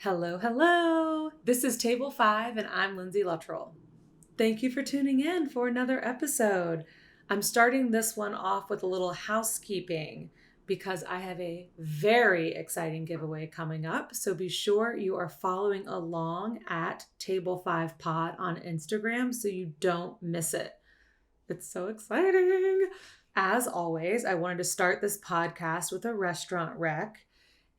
Hello, hello. This is Table 5, and I'm Lindsay Luttrell. Thank you for tuning in for another episode. I'm starting this one off with a little housekeeping because I have a very exciting giveaway coming up. So be sure you are following along at Table 5 Pod on Instagram so you don't miss it. It's so exciting. As always, I wanted to start this podcast with a restaurant rec.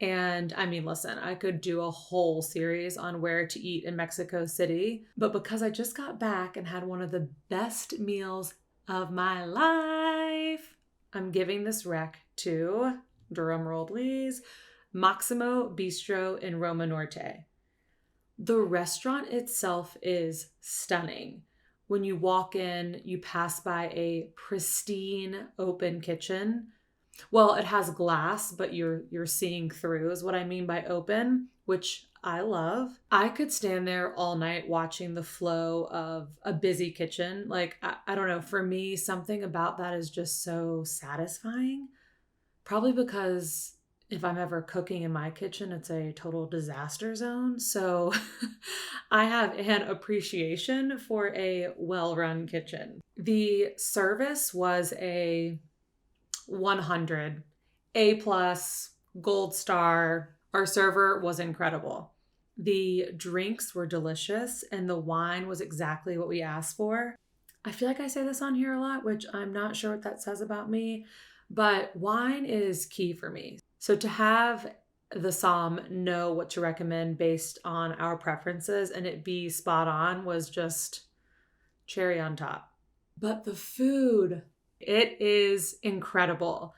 And I mean, listen, I could do a whole series on where to eat in Mexico City, but because I just got back and had one of the best meals of my life, I'm giving this rec to, drum roll please, Maximo Bistro in Roma Norte. The restaurant itself is stunning. When you walk in, you pass by a pristine open kitchen. Well, it has glass, but you're seeing through is what I mean by open, which I love. I could stand there all night watching the flow of a busy kitchen. Like I don't know, for me, something about that is just so satisfying. Probably because if I'm ever cooking in my kitchen, it's a total disaster zone. So I have an appreciation for a well-run kitchen. The service was a 100, A plus, gold star. Our server was incredible. The drinks were delicious and the wine was exactly what we asked for. I feel like I say this on here a lot, which I'm not sure what that says about me, but wine is key for me. So to have the Somm know what to recommend based on our preferences and it be spot on was just cherry on top. But the food, it is incredible.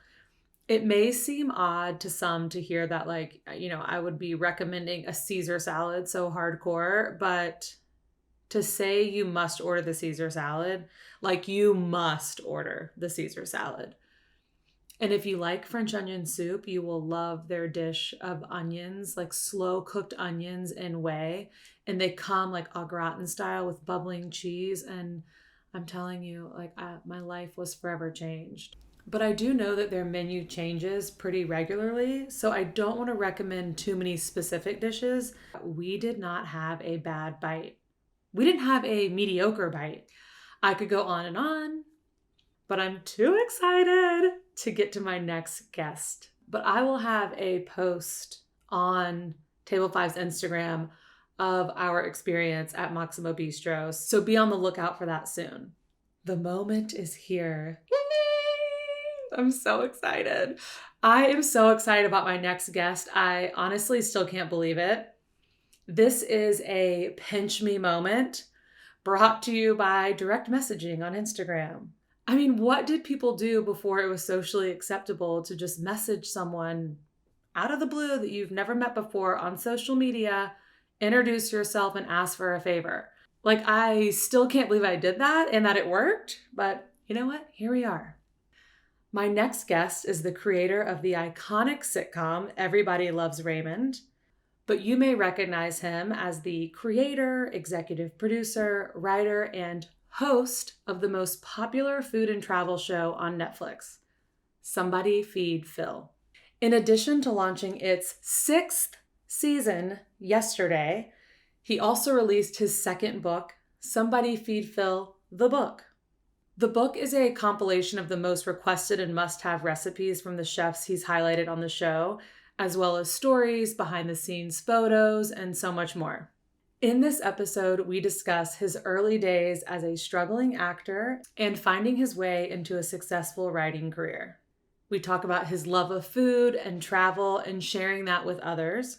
It may seem odd to some to hear that, like, I would be recommending a Caesar salad so hardcore, but to say you must order the Caesar salad, like you must order the Caesar salad. And if you like French onion soup, you will love their dish of onions, like slow cooked onions in whey. And they come like au gratin style with bubbling cheese. And I'm telling you, my life was forever changed. But I do know that their menu changes pretty regularly. So I don't want to recommend too many specific dishes. We did not have a bad bite. We didn't have a mediocre bite. I could go on, but I'm too excited to get to my next guest. But I will have a post on Table 5's Instagram of our experience at Maximo Bistro. So be on the lookout for that soon. The moment is here. I'm so excited. I am so excited about my next guest. I honestly still can't believe it. This is a pinch me moment brought to you by direct messaging on Instagram. I mean, what did people do before it was socially acceptable to just message someone out of the blue that you've never met before on social media, introduce yourself, and ask for a favor? Like, I still can't believe I did that and that it worked, but you know what? Here we are. My next guest is the creator of the iconic sitcom Everybody Loves Raymond, but you may recognize him as the creator, executive producer, writer, and host of the most popular food and travel show on Netflix, Somebody Feed Phil. In addition to launching its 6th season yesterday, he also released his second book, Somebody Feed Phil, the book. The book is a compilation of the most requested and must-have recipes from the chefs he's highlighted on the show, as well as stories, behind-the-scenes photos, and so much more. In this episode, we discuss his early days as a struggling actor and finding his way into a successful writing career. We talk about his love of food and travel and sharing that with others.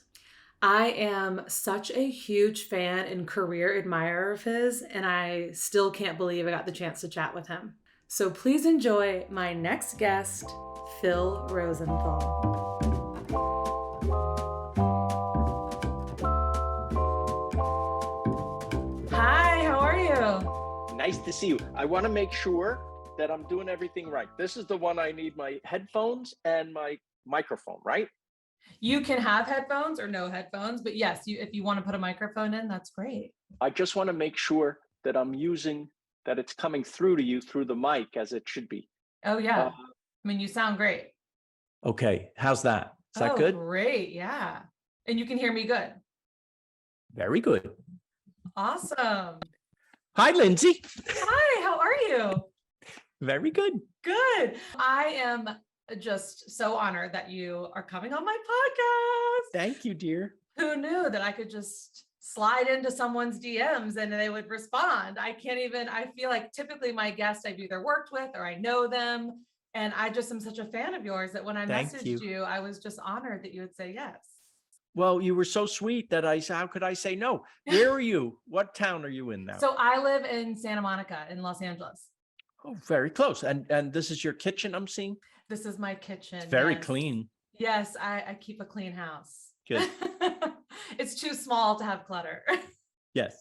I am such a huge fan and career admirer of his, and I still can't believe I got the chance to chat with him. So please enjoy my next guest, Phil Rosenthal. Hi, how are you? Nice to see you. I want to make sure that I'm doing everything right. This is the one I need my headphones and my microphone, right? You can have headphones or no headphones, but yes, if you want to put a microphone in, that's great. I just want to make sure that that it's coming through to you through the mic as it should be. Oh, yeah. I mean, you sound great. Okay. How's that? Is that good? Great. Yeah. And you can hear me good. Very good. Awesome. Hi, Lindsay. Hi, how are you? Very good. Good. I am just so honored that you are coming on my podcast. Thank you, dear. Who knew that I could just slide into someone's DMs and they would respond? I feel like typically my guests I've either worked with or I know them. And I just am such a fan of yours that when I Thank messaged you. you, I was just honored that you would say yes. Well, you were so sweet that how could I say no? Where are you? What town are you in now? So I live in Santa Monica in Los Angeles. Oh, very close. And this is your kitchen I'm seeing? This is my kitchen. It's very yes. clean. Yes, I keep a clean house. Good. It's too small to have clutter. Yes.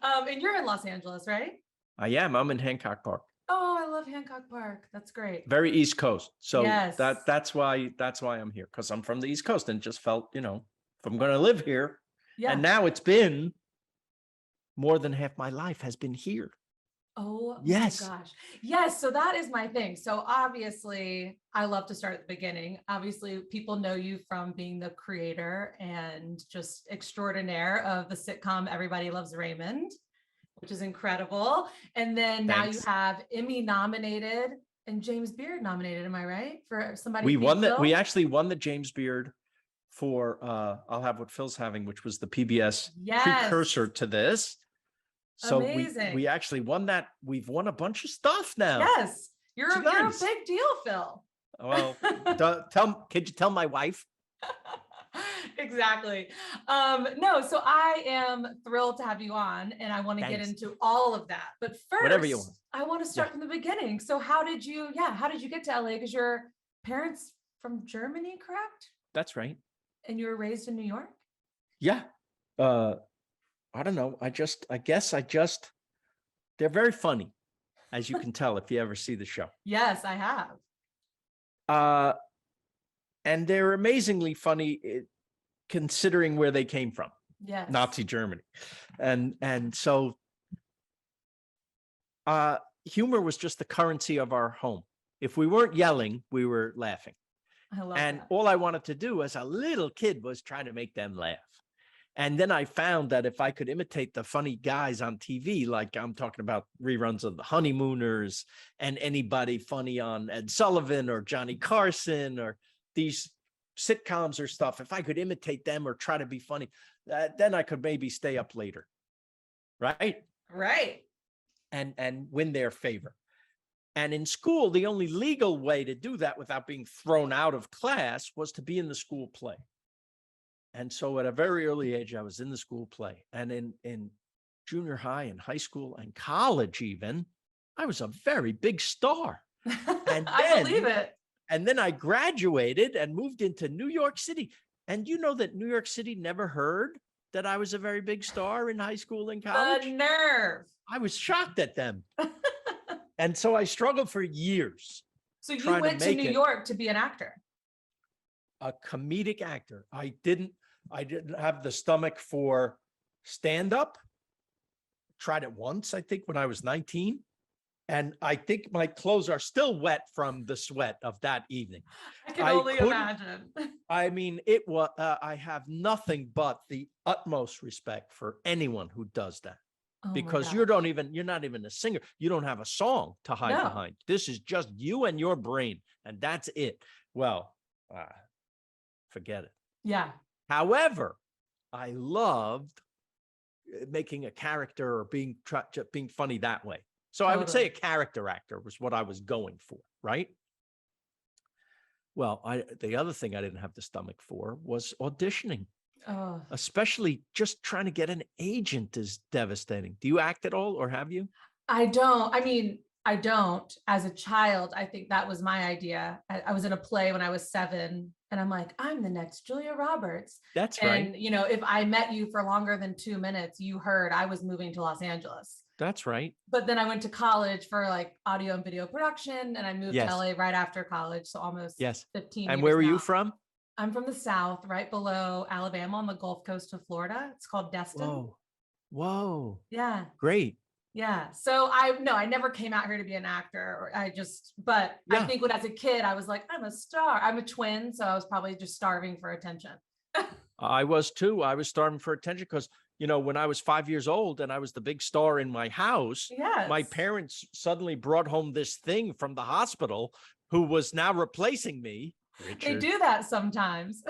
And you're in Los Angeles, right? I am. I'm in Hancock Park. Oh, I love Hancock Park. That's great. Very East Coast. So Yes. that's why I'm here, because I'm from the East Coast and just felt, if I'm going to live here. Yeah. And now it's been more than half my life has been here. Oh yes. my gosh. Yes. So that is my thing. So obviously I love to start at the beginning. Obviously people know you from being the creator and just extraordinaire of the sitcom Everybody Loves Raymond, which is incredible. And then now you have Emmy nominated and James Beard nominated. Am I right? For somebody. We won that. We actually won the James Beard for I'll Have What Phil's Having, which was the PBS precursor to this. So amazing. we actually won that. We've won a bunch of stuff now. Yes. You're a big deal, Phil. Well, could you tell my wife? Exactly. No, so I am thrilled to have you on and I want to get into all of that. But first, whatever you want. I want to start from the beginning. So how did you get to LA? Because your parents from Germany, correct? That's right. And you were raised in New York? Yeah. I don't know. I guess they're very funny, as you can tell if you ever see the show. Yes, I have. And they're amazingly funny considering where they came from. Yes. Nazi Germany. And so humor was just the currency of our home. If we weren't yelling, we were laughing. I love and that. all I wanted to do as a little kid was try to make them laugh. And then I found that if I could imitate the funny guys on TV, like I'm talking about reruns of The Honeymooners and anybody funny on Ed Sullivan or Johnny Carson or these sitcoms or stuff, if I could imitate them or try to be funny, then I could maybe stay up later. Right? Right. And win their favor. And in school, the only legal way to do that without being thrown out of class was to be in the school play. And so at a very early age, I was in the school play. And in junior high and high school and college even, I was a very big star. And I believe it. And then I graduated and moved into New York City. And you know that New York City never heard that I was a very big star in high school and college? The nerve. I was shocked at them. And so I struggled for years. So you went to New York to be an actor? A comedic actor. I didn't have the stomach for stand-up. Tried it once, I think, when I was 19. And I think my clothes are still wet from the sweat of that evening. I can only imagine. I mean, it was, I have nothing but the utmost respect for anyone who does that. Oh, because you're not even a singer. You don't have a song to hide behind. This is just you and your brain. And that's it. Well, forget it. Yeah. However, I loved making a character or being funny that way. So I would say a character actor was what I was going for, right? Well, the other thing I didn't have the stomach for was auditioning. Oh. Especially just trying to get an agent is devastating. Do you act at all or have you? I don't. I mean, I don't. As a child, I think that was my idea. I was in a play when I was 7 and I'm like, I'm the next Julia Roberts. That's right. And, if I met you for longer than 2 minutes, you heard I was moving to Los Angeles. That's right. But then I went to college for like audio and video production and I moved to LA right after college. So almost 15 years. And where were you from? I'm from the South, right below Alabama on the Gulf Coast of Florida. It's called Destin. Whoa. Yeah. Great. Yeah. So I never came out here to be an actor. I think when as a kid, I was like, I'm a star. I'm a twin. So I was probably just starving for attention. I was too. I was starving for attention because, when I was 5 years old and I was the big star in my house, my Yes. parents suddenly brought home this thing from the hospital who was now replacing me, They Richard. do that sometimes.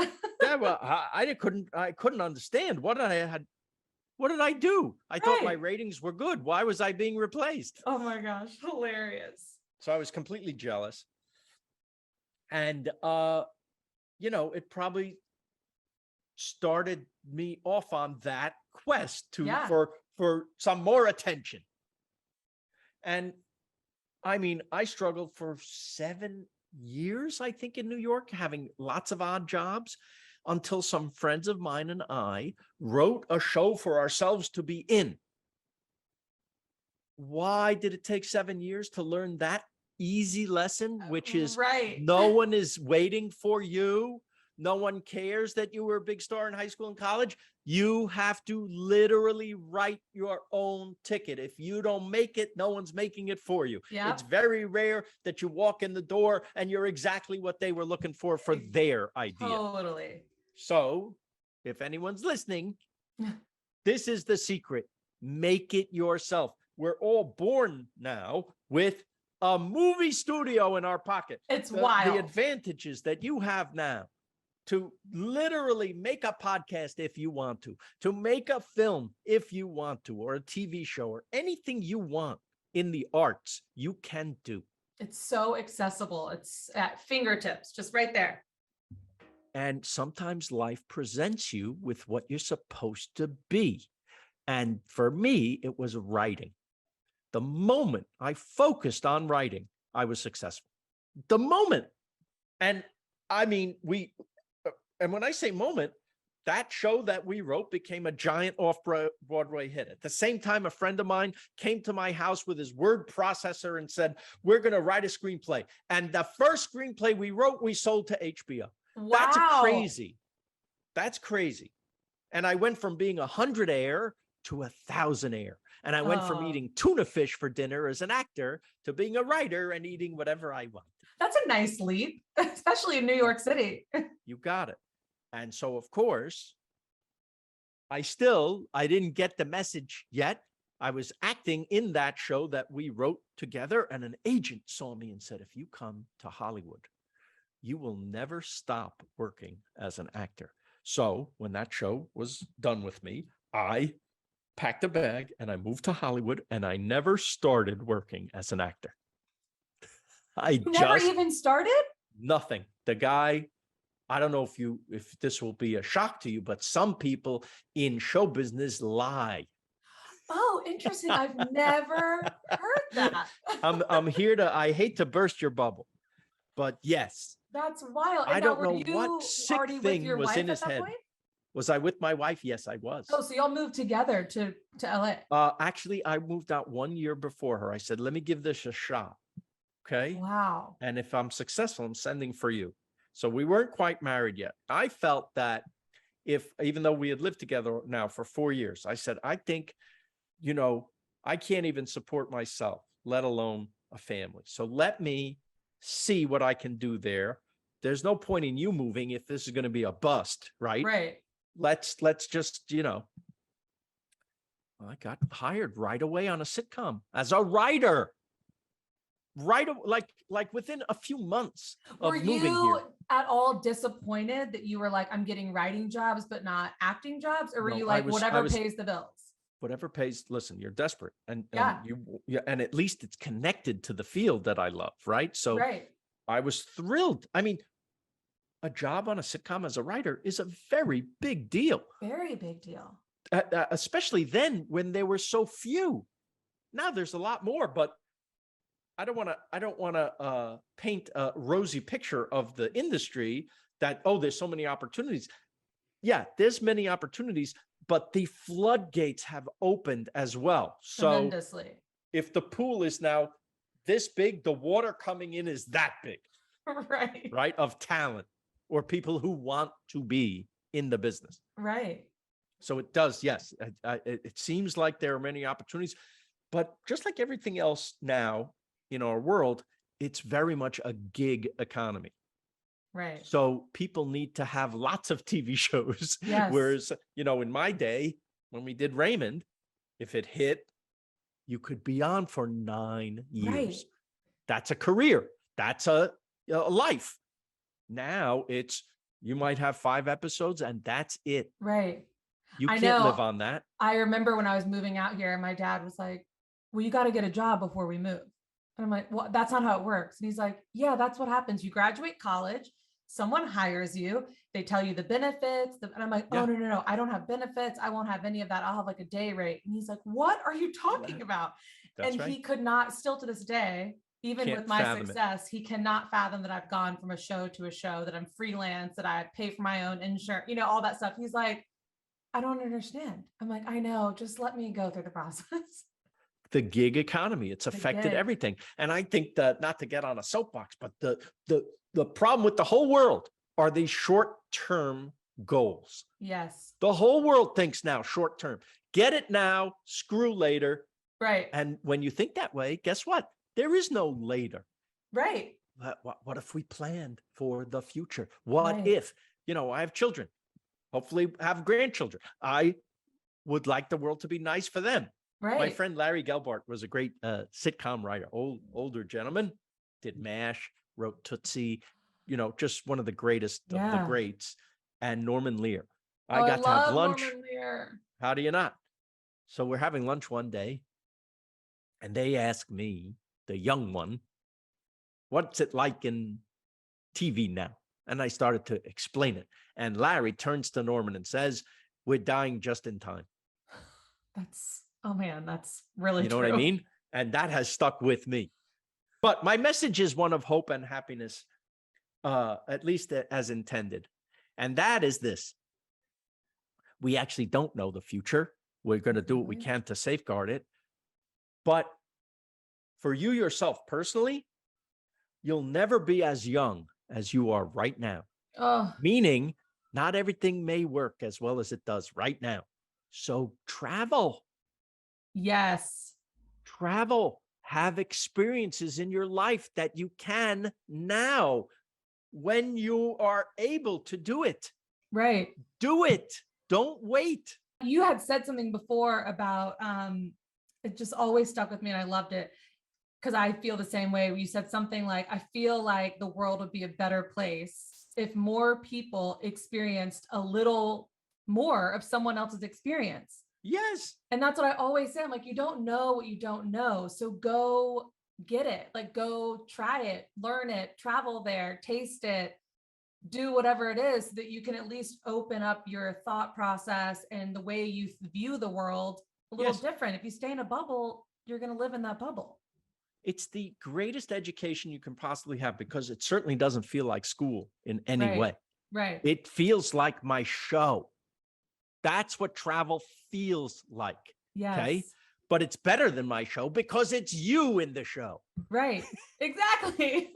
Yeah, well, I couldn't understand what did I do? I thought my Right. ratings were good. Why was I being replaced? Oh my gosh, hilarious. So I was completely jealous. And it probably started me off on that quest Yeah. for some more attention. And I mean, I struggled for 7 years, I think, in New York, having lots of odd jobs until some friends of mine and I wrote a show for ourselves to be in. Why did it take 7 years to learn that easy lesson, which is Right. no one is waiting for you? No one cares that you were a big star in high school and college. You have to literally write your own ticket. If you don't make it, no one's making it for you. Yep. It's very rare that you walk in the door and you're exactly what they were looking for their idea. Totally. So if anyone's listening, this is the secret. Make it yourself. We're all born now with a movie studio in our pocket. It's wild. The advantages that you have now to literally make a podcast if you want to make a film if you want to, or a TV show, or anything you want in the arts, you can do. It's so accessible. It's at fingertips, just right there. And sometimes life presents you with what you're supposed to be. And for me, it was writing. The moment I focused on writing, I was successful. The moment. And I mean, and when I say moment, that show that we wrote became a giant off-Broadway hit. At the same time, a friend of mine came to my house with his word processor and said, we're going to write a screenplay. And the first screenplay we wrote, we sold to HBO. Wow. That's crazy. That's crazy. And I went from being 100 air to 1,000 air. And I went from eating tuna fish for dinner as an actor to being a writer and eating whatever I wanted. That's a nice leap, especially in New York City. You got it. And so, of course, I didn't get the message yet. I was acting in that show that we wrote together, and an agent saw me and said, if you come to Hollywood, you will never stop working as an actor. So when that show was done with me, I packed a bag and I moved to Hollywood, and I never started working as an actor. You never even started? Nothing. The guy, I don't know if this will be a shock to you, but some people in show business lie. Oh, interesting. I've never heard that. I'm here I hate to burst your bubble, but yes. That's wild. And I don't know you what sick thing was in his head. Point? Was I with my wife? Yes, I was. Oh, so y'all moved together to LA. Actually, I moved out 1 year before her. I said, let me give this a shot. Okay. Wow. And if I'm successful, I'm sending for you. So we weren't quite married yet. I felt that even though we had lived together now for 4 years, I said, I think, I can't even support myself, let alone a family. So let me see what I can do there. There's no point in you moving if this is going to be a bust, right? Right. Let's just, I got hired right away on a sitcom as a writer. Right, like within a few months of moving here. Were you at all disappointed that you were like, I'm getting writing jobs, but not acting jobs? Or were you like, whatever pays the bills? Whatever pays. Listen, you're desperate, and yeah, and at least it's connected to the field that I love, right? So right. I was thrilled. I mean, a job on a sitcom as a writer is a very big deal. Very big deal. Especially then when there were so few. Now there's a lot more, but I don't want to paint a rosy picture of the industry that, there's so many opportunities. Yeah, there's many opportunities, but the floodgates have opened as well. Tremendously. So if the pool is now this big, the water coming in is that big. Right. Right. Of talent or people who want to be in the business. Right. So it does. Yes. It seems like there are many opportunities, but just like everything else now, in our world, it's very much a gig economy. Right. So people need to have lots of TV shows. Yes. Whereas, in my day, when we did Raymond, if it hit, you could be on for 9 years. Right. That's a career. That's a life. Now it's, you might have 5 episodes and that's it. Right. You I can't know. live on that. I remember when I was moving out here, my dad was like, well, you got to get a job before we move. And I'm like, well, that's not how it works. And he's like, yeah, that's what happens. You graduate college, someone hires you, they tell you the benefits. And I'm like, oh, Yeah. no. I don't have benefits. I won't have any of that. I'll have like a day rate. And he's like, what are you talking about? That's and right. he could not, still to this day, even Can't with my fathom it. success, he cannot fathom that I've gone from a show to a show, that I'm freelance, that I pay for my own insurance, all that stuff. He's like, I don't understand. I'm like, I know, just let me go through the process. The gig economy, it's affected everything. And I think that, not to get on a soapbox, but the problem with the whole world are these short-term goals. Yes. The whole world thinks now short-term. Get it now, screw later. Right. And when you think that way, guess what? There is no later. Right. What if we planned for the future? What Right. if, I have children, hopefully have grandchildren. I would like the world to be nice for them. Right. My friend Larry Gelbart was a great sitcom writer, older gentleman, did MASH, wrote Tootsie, just one of the greatest of the greats. And Norman Lear. I got to have lunch. Norman Lear. How do you not? So we're having lunch one day, and they asked me, the young one, what's it like in TV now? And I started to explain it. And Larry turns to Norman and says, we're dying just in time. Oh man, that's really true. You know what I mean? And that has stuck with me. But my message is one of hope and happiness, at least as intended. And that is this. We actually don't know the future. We're going to do what we can to safeguard it. But for you yourself personally, you'll never be as young as you are right now. Oh. Meaning, not everything may work as well as it does right now. So travel. Yes. Travel. Have experiences in your life that you can now when you are able to do it. Right. Do it. Don't wait. You had said something before about, it just always stuck with me and I loved it because I feel the same way. You said something like, I feel like the world would be a better place if more people experienced a little more of someone else's experience. Yes. And that's what I always say. I'm like, you don't know what you don't know. So go get it. Like, go try it, learn it, travel there, taste it, do whatever it is so that you can at least open up your thought process and the way you view the world a little different. If you stay in a bubble, you're going to live in that bubble. It's the greatest education you can possibly have because it certainly doesn't feel like school in any way. Right. It feels like my show. That's what travel feels like. Yes. Okay. But it's better than my show because it's you in the show. Right. Exactly.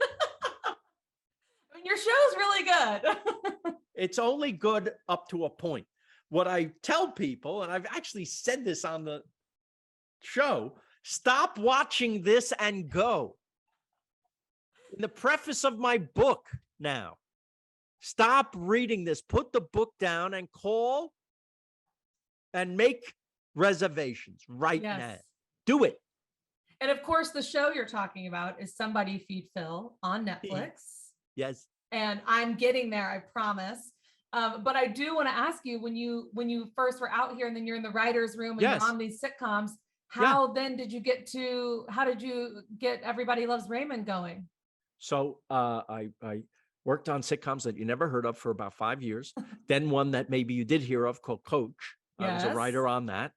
I mean, your show's really good. It's only good up to a point. What I tell people, and I've actually said this on the show, stop watching this and go. In the preface of my book now, stop reading this, put the book down and call and make reservations right now. Do it. And of course, the show you're talking about is Somebody Feed Phil on Netflix. Yes. And I'm getting there, I promise. But I do want to ask you, when you first were out here and then you're in the writer's room and you're on these sitcoms, how did you get Everybody Loves Raymond going? So I worked on sitcoms that you never heard of for about 5 years. Then one that maybe you did hear of called Coach. I was a writer on that,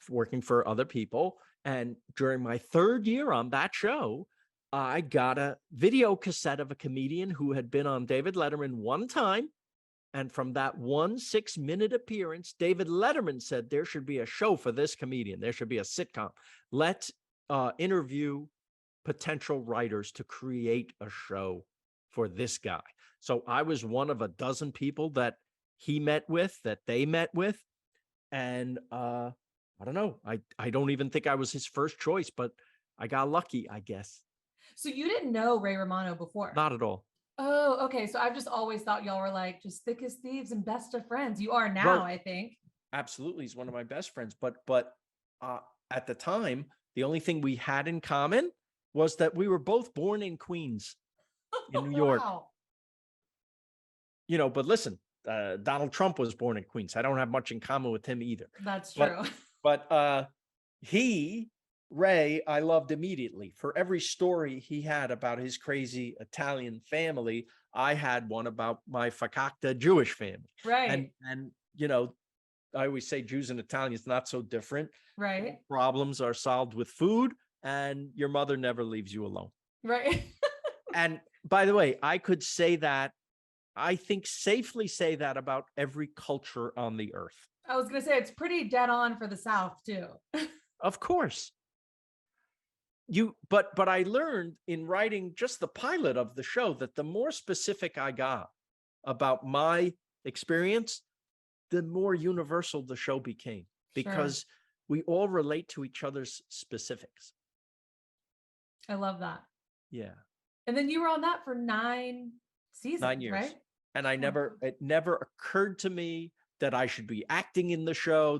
working for other people. And during my 3rd year on that show, I got a video cassette of a comedian who had been on David Letterman one time. And from that 1 6-minute appearance, David Letterman said, there should be a show for this comedian. There should be a sitcom. Let's interview potential writers to create a show for this guy. So I was one of a dozen people that he met with, that they met with. And I don't know. I don't even think I was his first choice, but I got lucky, I guess. So you didn't know Ray Romano before? Not at all. Oh, okay. So I've just always thought y'all were like just thick as thieves and best of friends. You are now, Well, I think. absolutely, he's one of my best friends. But uh, at the time, the only thing we had in common was that we were both born in Queens, in New York. Wow. But listen, Donald Trump was born in Queens. I don't have much in common with him either. That's But true. but he Ray, I loved immediately. For every story he had about his crazy Italian family, I had one about my fakakta Jewish family. And Right. and I always say Jews and Italians not so different. Right. Problems are solved with food, and your mother never leaves you alone. Right. And by the way, I could say that, I think safely say that about every culture on the earth. I was gonna say it's pretty dead on for the South too. Of course. But I learned in writing just the pilot of the show that the more specific I got about my experience, the more universal the show became, Sure. because we all relate to each other's specifics. I love that. Yeah. And then you were on that for 9 9 seasons, right? years. And Oh, it never occurred to me that I should be acting in the show,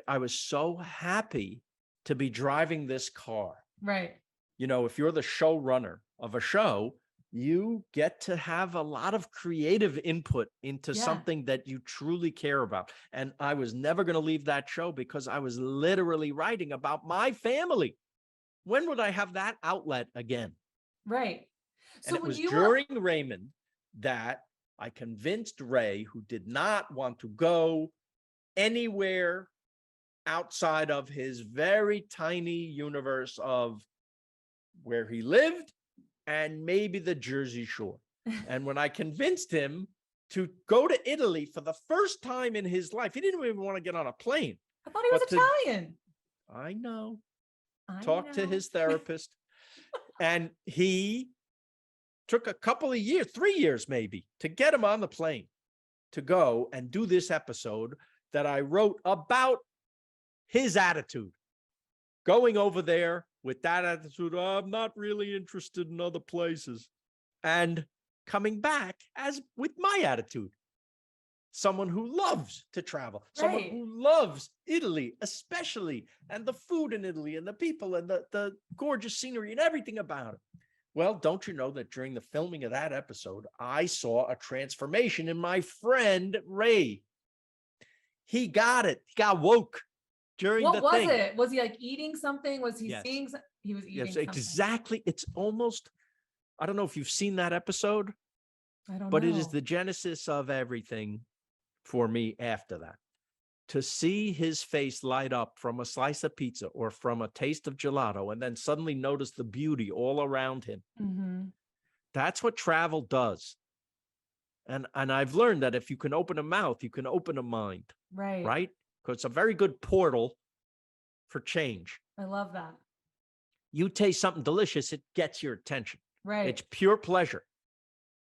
I was so happy to be driving this car. right. If you're the showrunner of a show, you get to have a lot of creative input into Yeah. something that you truly care about. And I was never going to leave that show because I was literally writing about my family. When would I have that outlet again? Right. And So it when was you were during Raymond that I convinced Ray, who did not want to go anywhere outside of his very tiny universe of where he lived and maybe the Jersey Shore. And when I convinced him to go to Italy for the first time in his life, he didn't even want to get on a plane. I thought he was But Italian. I know, I talk to know. his therapist. And he took a couple of years, 3 years maybe, to get him on the plane to go and do this episode that I wrote about his attitude. Going over there with that attitude, I'm not really interested in other places. And coming back as with my attitude, someone who loves to travel, someone Right. who loves Italy, especially, and the food in Italy and the people and the gorgeous scenery and everything about it. Well, don't you know that during the filming of that episode, I saw a transformation in my friend Ray. He got it. He got woke during What the was thing. it? Was he like eating something? Was he Yes. seeing he was Yes, eating something? exactly. It's almost, I don't know if you've seen that episode, I don't but it is know. the genesis of everything for me after that. To see his face light up from a slice of pizza or from a taste of gelato and then suddenly notice the beauty all around him. Mm-hmm. That's what travel does. And I've learned that if you can open a mouth, you can open a mind, Right. right? Because it's a very good portal for change. I love that. You taste something delicious, it gets your attention. Right. It's pure pleasure.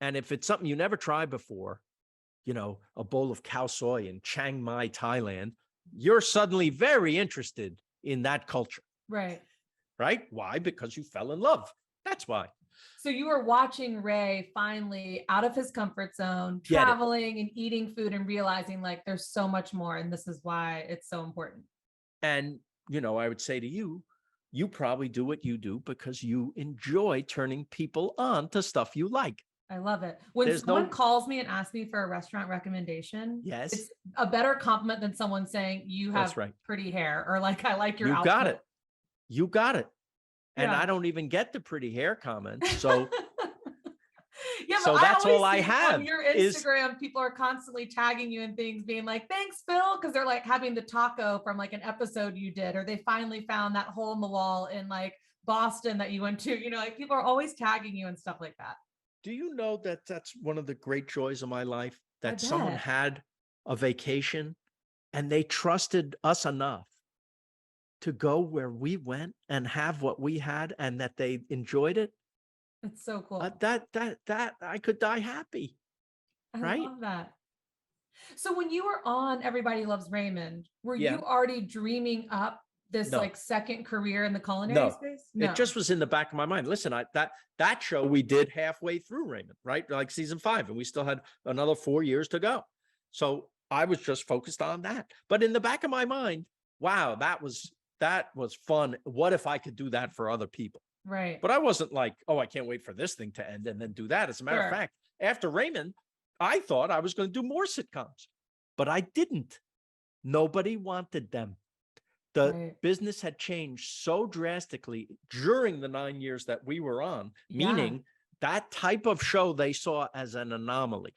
And if it's something you never tried before, a bowl of khao soi in Chiang Mai, Thailand, you're suddenly very interested in that culture, Right. right? Why? Because you fell in love. That's why. So you were watching Ray finally out of his comfort zone, Get it. traveling and eating food and realizing like there's so much more. And this is why it's so important. And, I would say to you, you probably do what you do because you enjoy turning people on to stuff you like. I love it. When There's someone no, calls me and asks me for a restaurant recommendation, yes, it's a better compliment than someone saying you have that's right. pretty hair or like I like your You got it. outfit. You got it. And Yeah. I don't even get the pretty hair comments. So Yeah, So but I that's always all I see have on your is Instagram, people are constantly tagging you and things, being like, "Thanks, Phil," because they're like having the taco from like an episode you did, or they finally found that hole in the wall in like Boston that you went to. Like people are always tagging you and stuff like that. do you know that that's one of the great joys of my life? I That someone bet. had a vacation and they trusted us enough to go where we went and have what we had and that they enjoyed it. It's so cool. That I could die happy, I right? love that. So when you were on Everybody Loves Raymond, were Yeah. you already dreaming up this No. like second career in the culinary No, space? it just was in the back of my mind. Listen, that show we did halfway through Raymond, right? Like season 5, and we still had another 4 years to go. So I was just focused on that. But in the back of my mind, wow, that was fun. What if I could do that for other people? Right. But I wasn't like, oh, I can't wait for this thing to end and then do that. As a matter of fact, after Raymond, I thought I was going to do more sitcoms, but I didn't. Nobody wanted them. The business had changed so drastically during the 9 years that we were on, meaning that type of show they saw as an anomaly,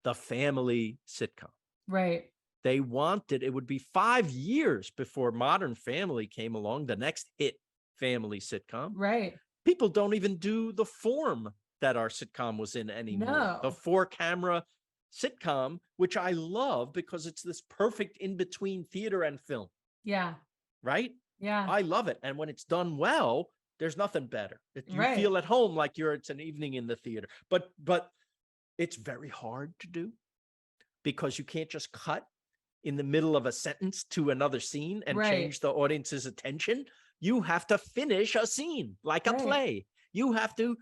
the family sitcom. Right. They wanted, it would be 5 years before Modern Family came along, the next hit family sitcom. Right. People don't even do the form that our sitcom was in anymore. No. The 4-camera sitcom, which I love because it's this perfect in between theater and film. Yeah. Right? Yeah. I love it. And when it's done well, there's nothing better. You feel at home like it's an evening in the theater. But it's very hard to do because you can't just cut in the middle of a sentence to another scene and change the audience's attention. You have to finish a scene like a play. You have to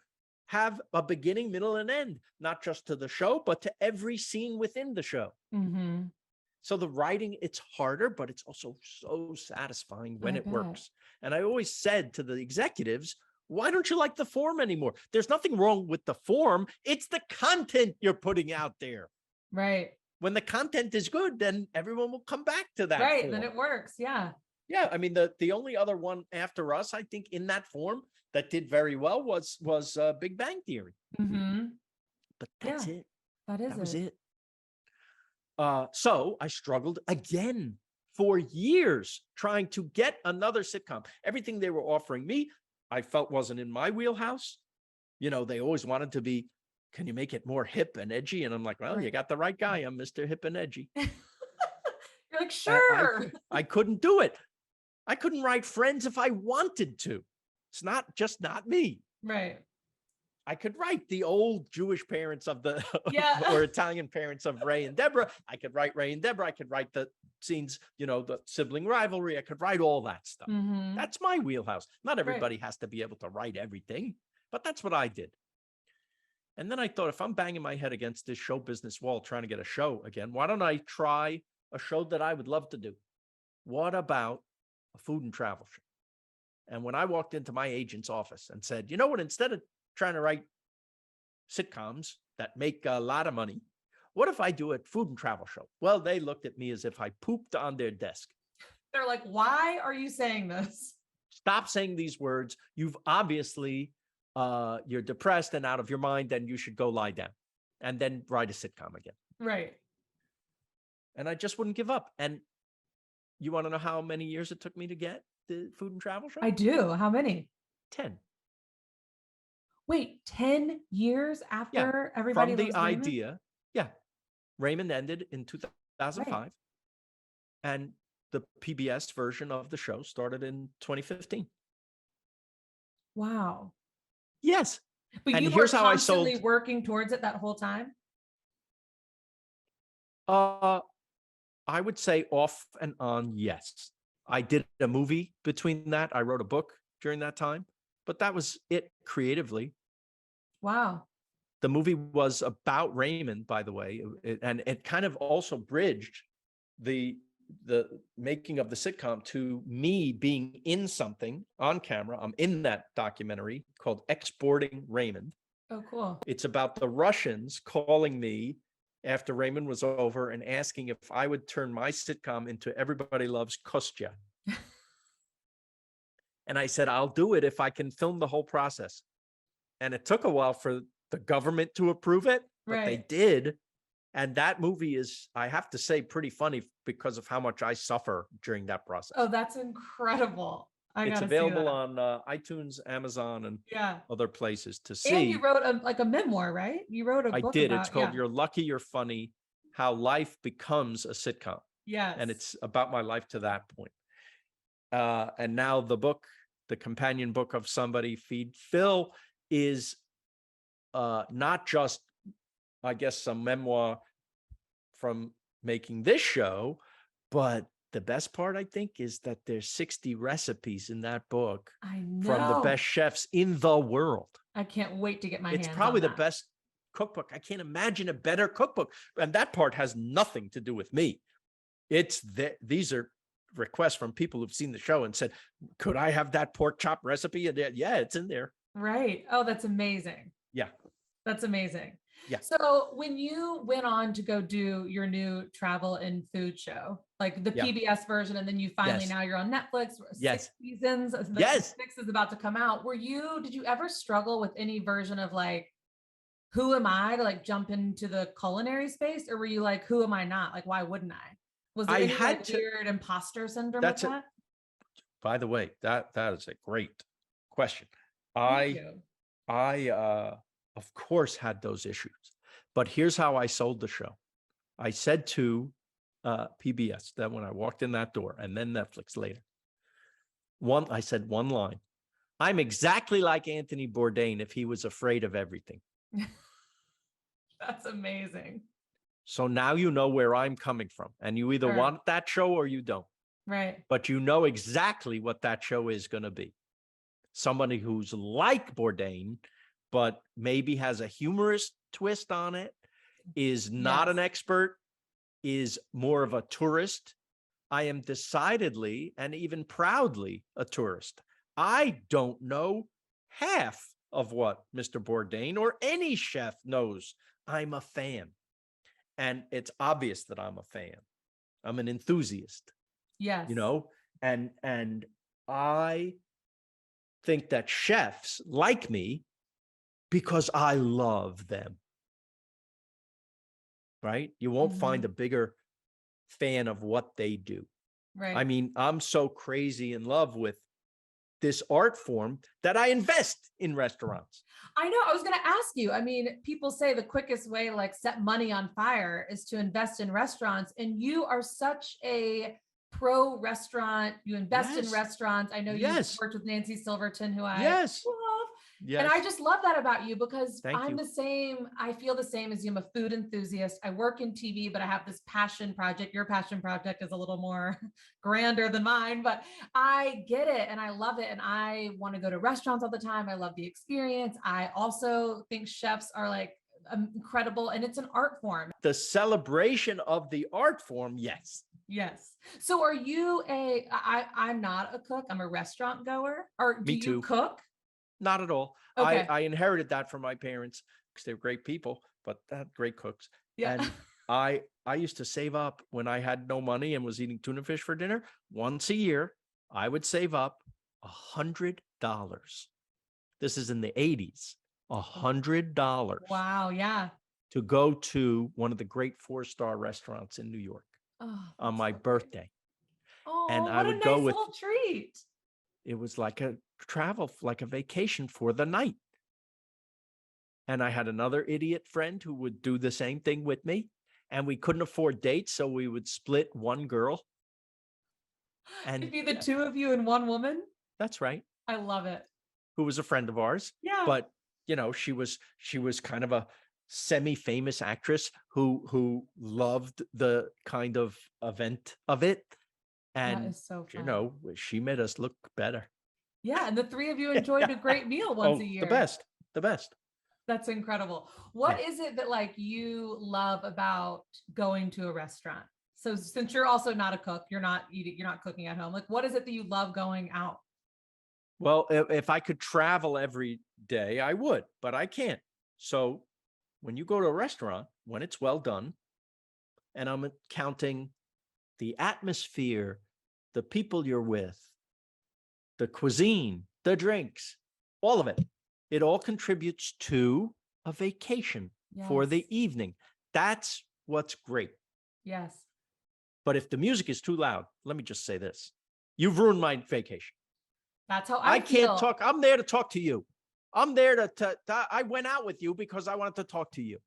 have a beginning, middle, and end, not just to the show, but to every scene within the show. Mm-hmm. So the writing, it's harder, but it's also so satisfying when it works. And I always said to the executives, why don't you like the form anymore? There's nothing wrong with the form. It's the content you're putting out there. Right. When the content is good, then everyone will come back to that. Right. Form. Then it works. Yeah. Yeah. I mean, the only other one after us, I think, in that form that did very well was Big Bang Theory. Mm-hmm. But that's it. That was it. So I struggled again for years trying to get another sitcom. Everything they were offering me, I felt wasn't in my wheelhouse. You know, they always wanted to be, can you make it more hip and edgy? And I'm like, well, you got the right guy. I'm Mr. Hip and Edgy. You're like, sure. I couldn't do it. I couldn't write Friends if I wanted to. It's not me. Right. I could write the old Jewish parents of the or Italian parents of Ray and Deborah. I could write Ray and Deborah. I could write the scenes, the sibling rivalry. I could write all that stuff. Mm-hmm. That's my wheelhouse. Not everybody has to be able to write everything, but that's what I did. And then I thought, if I'm banging my head against this show business wall trying to get a show again, why don't I try a show that I would love to do? What about a food and travel show? And when I walked into my agent's office and said, you know what, instead of trying to write sitcoms that make a lot of money, what if I do a food and travel show? Well, they looked at me as if I pooped on their desk. They're like, why are you saying this? Stop saying these words. You've obviously, you're depressed and out of your mind, and you should go lie down and then write a sitcom again. Right. And I just wouldn't give up. And you want to know how many years it took me to get the food and travel show? I do. How many? 10. Wait, 10 years after everybody from the Loves idea. Raymond? Yeah. Raymond ended in 2005. And the PBS version of the show started in 2015. Wow. Yes. But and you here's were how I constantly sold. working towards it that whole time? I would say off and on, yes. I did a movie between that. I wrote a book during that time, but that was it creatively. Wow. The movie was about Raymond, by the way, and it kind of also bridged the making of the sitcom to me being in something on camera. I'm in that documentary called Exporting Raymond. Oh, cool. It's about the Russians calling me after Raymond was over and asking if I would turn my sitcom into Everybody Loves Kostya. And I said, I'll do it if I can film the whole process. And it took a while for the government to approve it, but they did. And that movie is, I have to say, pretty funny because of how much I suffer during that process. Oh, that's incredible. It's available on iTunes, Amazon, and other places to see. And you wrote a memoir, right? You wrote a book. I did. It's called You're Lucky, You're Funny, How Life Becomes a Sitcom. Yes. And it's about my life to that point. And now the book, the companion book of Somebody Feed Phil, is not just, I guess, some memoir from making this show, but the best part, I think, is that there's 60 recipes in that book I from the know. best chefs in the world. I can't wait to get my It's hands probably on the that. best cookbook. I can't imagine a better cookbook. And that part has nothing to do with me. These are requests from people who've seen the show and said, could I have that pork chop recipe? And yeah, it's in there. Right. Oh, that's amazing. Yeah. That's amazing. Yeah. So when you went on to go do your new travel and food show, like the Yeah. PBS version, and then you finally, Yes. now you're on Netflix, Yes. 6 seasons, Yes. 6 is about to come out. Did you ever struggle with any version of like, who am I to like jump into the culinary space? Or were you like, who am I not? Like, why wouldn't I? Was there I any had like to, weird imposter syndrome with that's it. that? By the way, that is a great question. Thank you. I of course had those issues, but here's how I sold the show. I said to PBS that when I walked in that door, and then Netflix later, I said one line: I'm exactly like Anthony Bourdain if he was afraid of everything. That's amazing. So now you know where I'm coming from, and you either Sure. want that show or you don't. Right. But you know exactly what that show is going to be. Somebody who's like Bourdain, but maybe has a humorous twist on it, is not an Yes. expert, is more of a tourist. I am decidedly and even proudly a tourist. I don't know half of what Mr. Bourdain or any chef knows. I'm a fan. And it's obvious that I'm a fan. I'm an enthusiast. Yes. You know, and I think that chefs like me because I love them. Right? You won't find a bigger fan of what they do. Right. I mean, I'm so crazy in love with this art form that I invest in restaurants. I know. I was going to ask you. I mean, people say the quickest way to like set money on fire is to invest in restaurants. And you are such a pro restaurant. You invest in Yes. restaurants. I know you've Yes. worked with Nancy Silverton, who I Yes. love. Yes. And I just love that about you because Thank I'm you. the same. I feel the same as you. I'm a food enthusiast. I work in TV, but I have this passion project. Your passion project is a little more grander than mine, but I get it and I love it. And I want to go to restaurants all the time. I love the experience. I also think chefs are like incredible, and it's an art form. The celebration of the art form, yes. Yes. So are you I'm not a cook. I'm a restaurant goer. Or do Me you too. cook? Not at all. Okay. I inherited that from my parents because they were great people, but great cooks. Yeah. And I used to save up when I had no money and was eating tuna fish for dinner. Once a year, I would save up $100. This is in the 80s. $100. Wow. Yeah. To go to one of the great 4-star restaurants in New York on my birthday. Oh, and I what would a go nice with, little treat. it was like a travel, like a vacation for the night. And I had another idiot friend who would do the same thing with me. And we couldn't afford dates, so we would split one girl. And it'd be the two of you and one woman. That's right. I love it. Who was a friend of ours. Yeah. But she was kind of a semi-famous actress who loved the kind of event of it. And that is so fun. she made us look better. Yeah, and the three of you enjoyed a great meal once a year. The best. That's incredible. What is it that like you love about going to a restaurant? So since you're also not a cook, you're not cooking at home. Like, what is it that you love going out? Well, if I could travel every day, I would, but I can't. So when you go to a restaurant, when it's well done, and I'm counting the atmosphere, the people you're with, the cuisine, the drinks, all of it, it all contributes to a vacation for the evening. That's what's great. Yes. But if the music is too loud, let me just say this. You've ruined my vacation. That's how I can't talk. I'm there to talk to you. I'm there to I went out with you because I wanted to talk to you.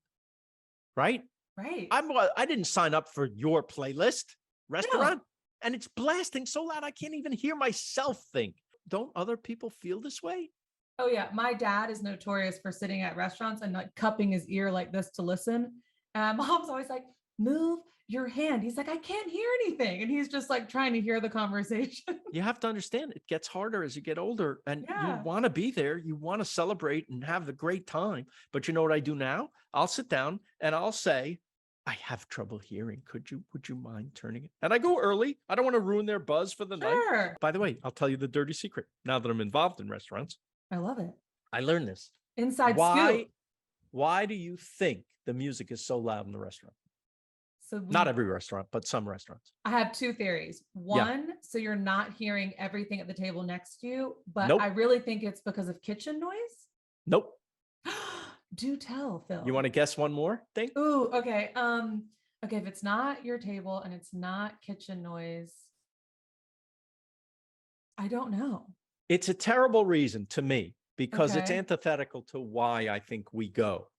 Right? Right. I didn't sign up for your playlist restaurant. And it's blasting so loud I can't even hear myself think. Don't other people feel this way? Oh yeah. My dad is notorious for sitting at restaurants and like cupping his ear like this to listen. And mom's always like, move your hand. He's like, I can't hear anything. And he's just like trying to hear the conversation. You have to understand it gets harder as you get older, and you Yeah. want to be there. You want to celebrate and have the great time. But you know what I do now? I'll sit down and I'll say, I have trouble hearing. Would you mind turning it? And I go early. I don't want to ruin their buzz for the night. Sure. By the way, I'll tell you the dirty secret. Now that I'm involved in restaurants, I love it. I learned this. Inside scoop. Why do you think the music is so loud in the restaurant? So Not every restaurant, but some restaurants. I have two theories. One, so you're not hearing everything at the table next to you, but Nope. I really think it's because of kitchen noise. Nope. Do tell, Phil. You want to guess one more thing? Ooh, okay. Okay, if it's not your table and it's not kitchen noise, I don't know. It's a terrible reason to me because it's Okay. antithetical to why I think we go.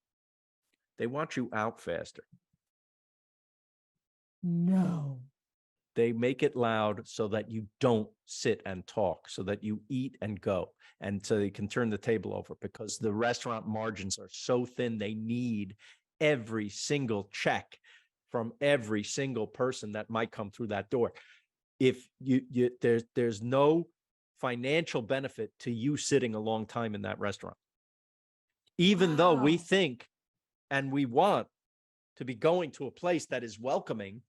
They want you out faster. No. They make it loud so that you don't sit and talk, so that you eat and go, and so they can turn the table over because the restaurant margins are so thin. They need every single check from every single person that might come through that door. If there's no financial benefit to you sitting a long time in that restaurant, even though we Wow. think and we want to be going to a place that is welcoming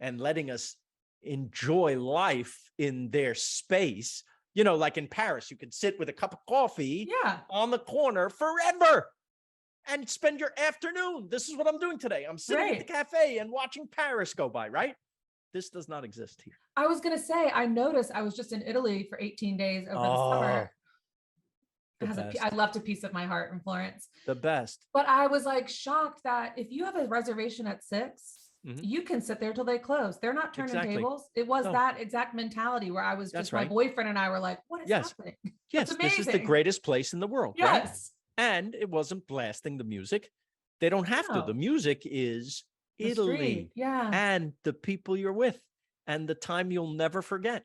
and letting us enjoy life in their space. You know, like in Paris, you could sit with a cup of coffee Yeah. on the corner forever and spend your afternoon. This is what I'm doing today. I'm sitting at the cafe and watching Paris go by, right? This does not exist here. I was going to say, I noticed I was just in Italy for 18 days over the summer. I left a piece of my heart in Florence. The best. But I was like shocked that if you have a reservation at 6, you can sit there till they close. They're not turning tables. It was that exact mentality where I was just, my boyfriend and I were like, what is happening? Yes, this is the greatest place in the world. Yes. Right? And it wasn't blasting the music. They don't have to. The music is Italy. Yeah. And the people you're with and the time you'll never forget.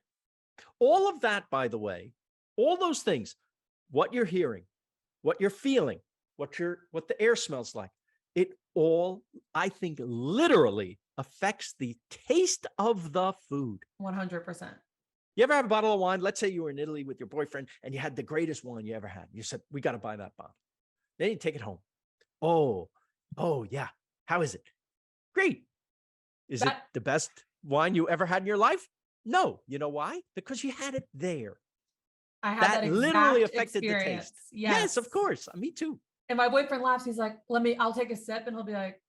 All of that, by the way, all those things, what you're hearing, what you're feeling, what the air smells like, it all, I think, literally affects the taste of the food. 100%. You ever have a bottle of wine? Let's say you were in Italy with your boyfriend and you had the greatest wine you ever had. You said, we got to buy that bottle. Then you take it home. Oh, yeah. How is it? Great. Is it the best wine you ever had in your life? No. You know why? Because you had it there. I had that literally affected experience. the taste. Yes, of course. Me too. And my boyfriend laughs. He's like, I'll take a sip. And he'll be like,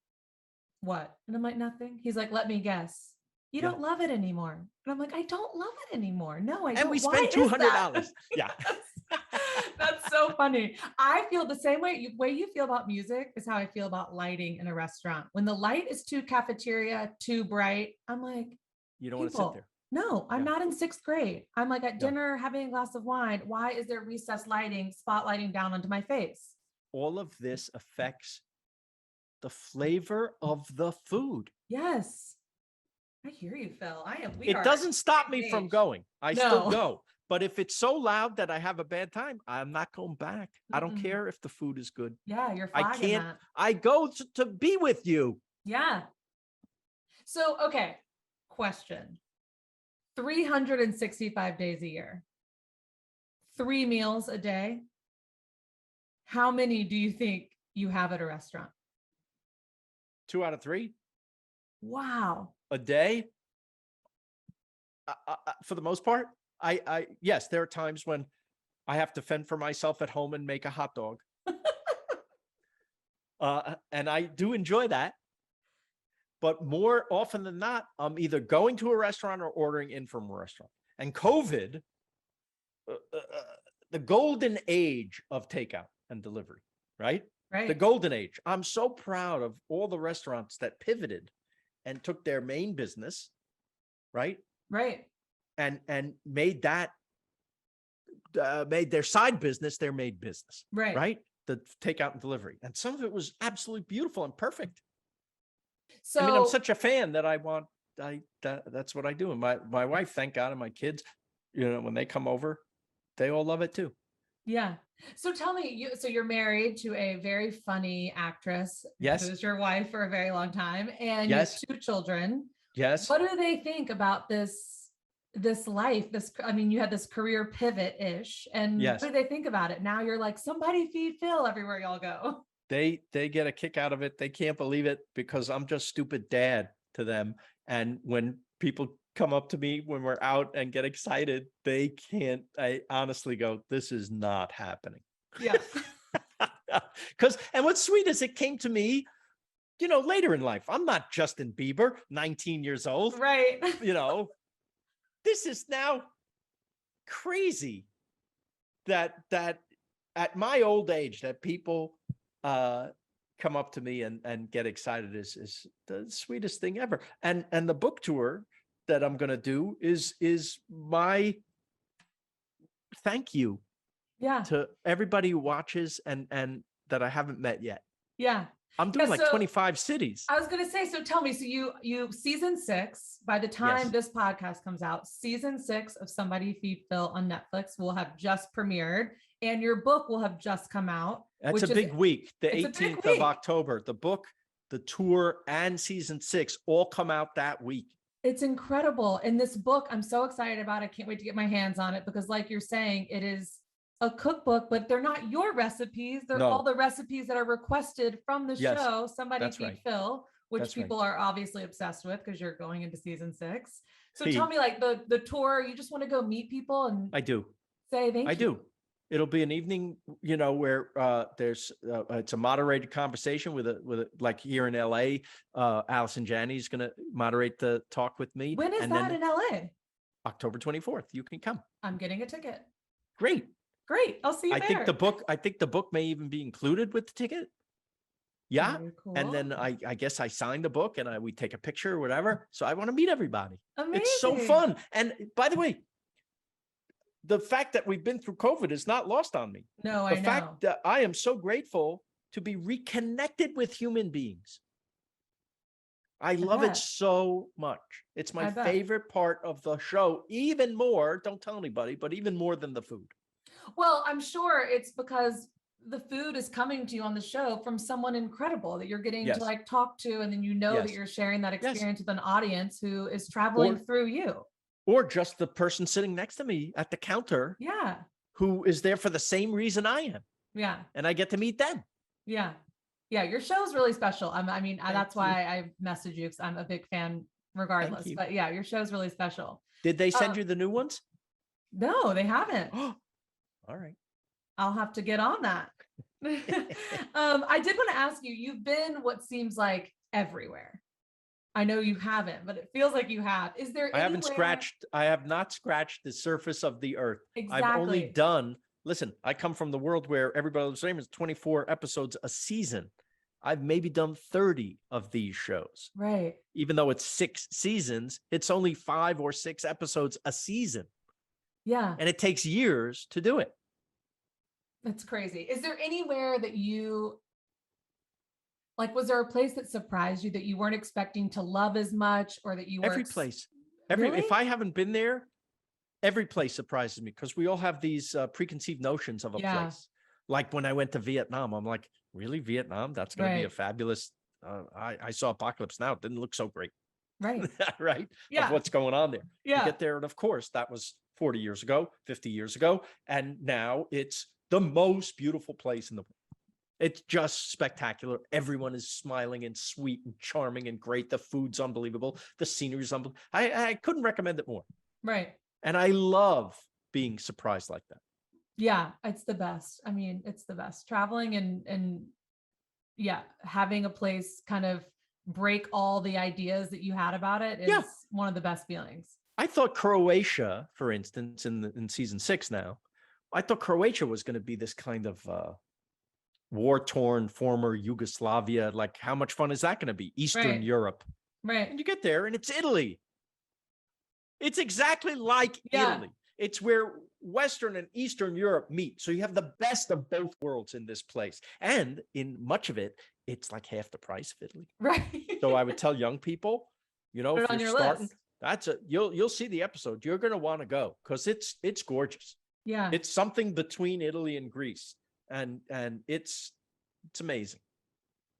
what? And I'm like, nothing. He's like, let me guess. You don't love it anymore. And I'm like, I don't love it anymore. No, I don't. And we spent $200. Yeah. That's so funny. I feel the same way. Way you feel about music is how I feel about lighting in a restaurant. When the light is too cafeteria, too bright, I'm like, you don't want to sit there. No, I'm not in 6th grade. I'm like at dinner having a glass of wine. Why is there recessed lighting, spotlighting down onto my face? All of this affects the flavor of the food. Yes. I hear you, Phil. It doesn't stop me from going. I still go. But if it's so loud that I have a bad time, I'm not going back. I don't care if the food is good. Yeah, you're flagging that. I go to be with you. Yeah. So, okay. Question. 365 days a year. 3 meals a day. How many do you think you have at a restaurant? 2 out of 3. Wow. A day. For the most part, yes, there are times when I have to fend for myself at home and make a hot dog. And I do enjoy that. But more often than not, I'm either going to a restaurant or ordering in from a restaurant. And COVID, the golden age of takeout and delivery, right? Right. The golden age. I'm so proud of all the restaurants that pivoted and took their main business, right? Right. And made that, made their side business their main business, right? Right? The takeout and delivery. And some of it was absolutely beautiful and perfect. So I mean, I'm such a fan that that's what I do. And my wife, thank God, and my kids, when they come over, they all love it too. Yeah. So tell me, so you're married to a very funny actress who Yes, is your wife for a very long time, and you have yes, two children. yes, What do they think about this life? I mean, you had this career pivot ish, and what yes. do they think about it? Now you're like, somebody feed Phil everywhere y'all go. They get a kick out of it. They can't believe it because I'm just stupid dad to them. And when people come up to me when we're out and get excited, they can't. I honestly go, this is not happening. Yeah. Because and what's sweet is it came to me, later in life. I'm not Justin Bieber, 19 years old. Right. You know, this is now crazy that at my old age that people uh come up to me and get excited is the sweetest thing ever. And the book tour that I'm going to do is my thank you Yeah. to everybody who watches and that I haven't met yet. Yeah. I'm Yeah. doing like So 25 cities. I was going to say, so tell me, so you season 6, by the time Yes, this podcast comes out, season 6 of Somebody Feed Phil on Netflix will have just premiered, and your book will have just come out, that's a which is, big week. The it's a big 18th of week. October, the book, the tour, and season 6 all come out that week. It's incredible. And this book, I'm so excited about. I can't wait to get my hands on it because, like you're saying, it is a cookbook, but they're not your recipes. They're all No, the recipes that are requested from the yes, show, Somebody that's Feed right. Phil, which That's right. people are obviously obsessed with because you're going into season 6. So tell See, me, like the tour, you just want to go meet people and I do. say I thank you. do. It'll be an evening, where there's it's a moderated conversation with like here in LA. Allison Janney is going to moderate the talk with me, When is and that then in LA? October 24th, you can come. I'm getting a ticket. Great. Great. I'll see you there. I think the book may even be included with the ticket. Yeah. Very And cool. then I guess I signed the book and we take a picture or whatever. So I want to meet everybody. It's so Amazing. fun. And by the way, the fact that we've been through COVID is not lost on me. No, The I know. fact that I am so grateful to be reconnected with human beings. I love it bet. so much. It's my I bet. favorite part of the show, even more, don't tell anybody, but even more than the food. Well, I'm sure it's because the food is coming to you on the show from someone incredible that you're getting to Yes. like talk to, and then you know that Yes. you're sharing that Yes. experience with an audience who is traveling through you. Or just the person sitting next to me at the counter Yeah. who is there for the same reason I am. Yeah. And I get to meet them. Yeah. Yeah. Your show is really special. I mean, that's you. why I messaged you because I'm a big fan regardless. you. But yeah, your show is really special. Did they send you the new ones? No, they haven't. All right. I'll have to get on that. I did want to ask you, you've been what seems like everywhere. I know you haven't, but it feels like you have. Is there I have not scratched the surface of the earth. Exactly. I've only done, listen, I come from the world where Everybody Loves Raymond is 24 episodes a season. I've maybe done 30 of these shows. Right. Even though it's 6 seasons, it's only 5 or 6 episodes a season. Yeah. And it takes years to do it. That's crazy. Is there anywhere that you, like, was there a place that surprised you that you weren't expecting to love as much, or that you were Every place. Really? If I haven't been there, every place surprises me because we all have these preconceived notions of a place. Like when I went to Vietnam, I'm like, really, Vietnam? That's going to be a fabulous. I saw Apocalypse Now. It didn't look so great. Right. Right. Yeah. Of what's going on there. Yeah. You get there, and of course, that was 40 years ago, 50 years ago, and now it's the most beautiful place in the world. It's just spectacular. Everyone is smiling and sweet and charming and great. The food's unbelievable. The scenery is unbelievable. I couldn't recommend it more. Right. And I love being surprised like that. Yeah, it's the best. I mean, it's the best. Traveling and yeah, having a place kind of break all the ideas that you had about it is one of the best feelings. I thought Croatia, for instance, in season 6 now, I thought Croatia was going to be this kind of war-torn former Yugoslavia. Like, how much fun is that going to be? Eastern Europe. Right. And you get there and it's Italy. It's exactly like Italy. It's where Western and Eastern Europe meet. So you have the best of both worlds in this place. And in much of it, it's like half the price of Italy. Right. So I would tell young people, if you're starting, list. you'll see the episode. You're going to want to go because it's gorgeous. Yeah. It's something between Italy and Greece. And it's amazing.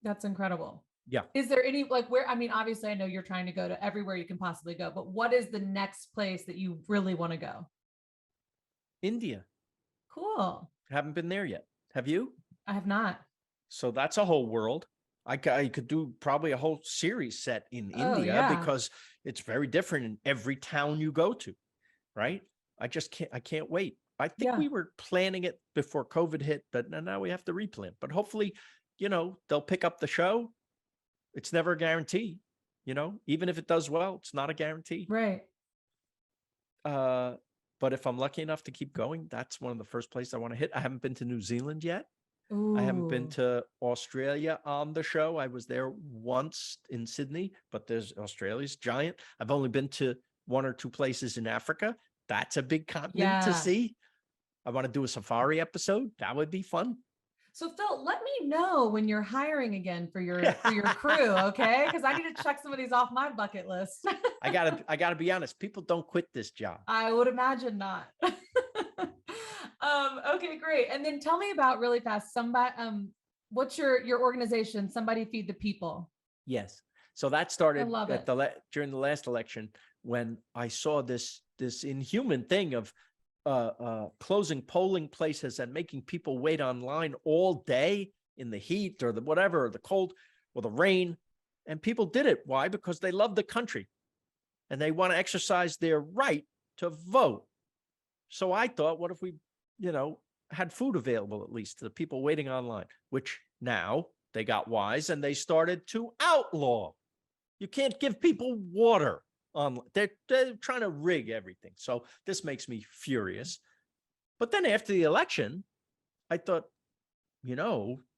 That's incredible. Yeah. Is there any, like, where, I mean, obviously I know you're trying to go to everywhere you can possibly go, but what is the next place that you really want to go? India. Cool. Haven't been there yet. Have you? I have not. So that's a whole world. I could do probably a whole series set in Oh, India yeah. because it's very different in every town you go to, right? I can't wait. I think Yeah. we were planning it before COVID hit, but now we have to replan. But hopefully, they'll pick up the show. It's never a guarantee, even if it does well, it's not a guarantee. Right. But if I'm lucky enough to keep going, that's one of the first places I want to hit. I haven't been to New Zealand yet. Ooh. I haven't been to Australia on the show. I was there once in Sydney, but Australia's giant. I've only been to one or two places in Africa. That's a big continent to see. I want to do a safari episode. That would be fun. So Phil, let me know when you're hiring again for your crew, okay? Because I need to check some of these off my bucket list. I gotta be honest. People don't quit this job. I would imagine not. Okay, great. And then tell me about, really fast, what's your organization? Somebody Feed the People. Yes. So that started during the last election when I saw this inhuman thing of closing polling places and making people wait online all day in the heat or the whatever, or the cold or the rain. And people did it. Why? Because they love the country and they want to exercise their right to vote. So I thought, what if we, had food available at least to the people waiting online, which now they got wise and they started to outlaw. You can't give people water online. They're trying to rig everything. So this makes me furious. But then after the election, I thought,